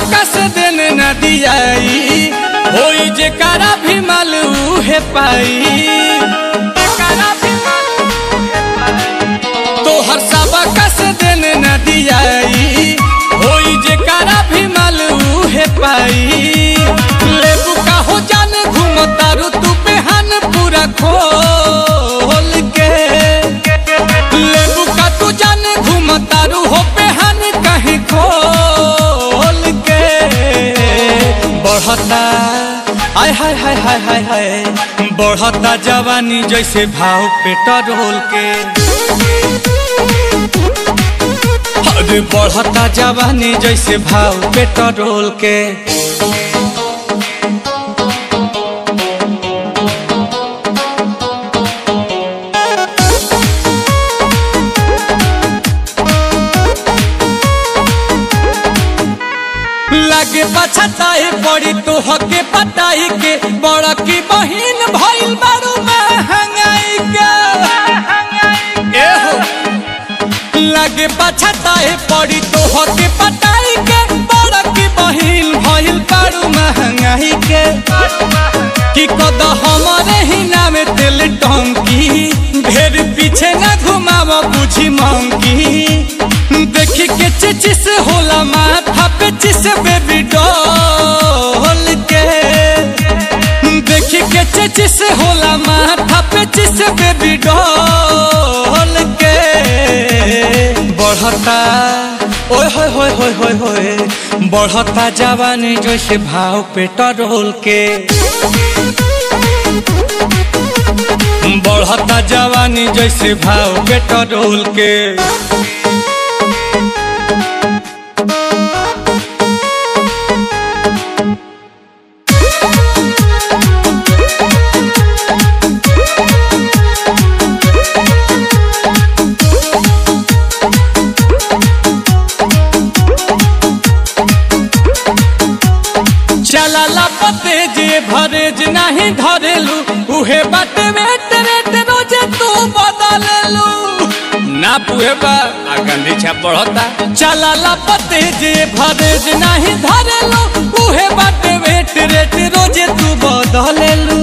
सबका से देने न दियाई होई जेकारा भी मालू है पाई। तो हर सबका से देने न दियाई होई जेकारा भी मालू है पाई। लेबू का हो जाने घूमतारू तू बेहान पूरा खोल के। लेबू का तू जाने घूमतारू हो बेहान कहीं खोल के। बढ़ता आय हाय हाय हाय हाय हाय बढ़ता जवानी जैसे भाव पेट्रोल के। अरे बढ़ता जवानी जैसे भाव पेट्रोल के। लागे पछताए पड़ी तो हके पटाई के बड़ा की बहिन भइल बारू महंगाई के। लागे पछताए पड़ी तो हके पटाई के बड़ा की बहिन भइल बारू महंगाई के। कि कद हमारे ही नाम तेल टंकी ढेर पीछे न घुमाव बुझी मंकी। देखी के चिचिस होला माथा पे चिस बेबी डॉल के। देखी के चिचिस होला माथा पे चिस बेबी डॉल के। बढ़ता ओए होए होए होए होए होए बढ़ता जवानी जैसे भाव पेट्रोल के। बढ़ता जवानी जैसे भाव पेट्रोल के। चला पते जे भरेज नहीं धरेलू उहे बाटे वेट वेट रोजे तू बदलेलू। ना पुहे बा गंदी छाप बढ़ता। चला पते जे भरेज नहीं धरेलू उहे बाटे वेट वेट रोजे तू बदलेलू।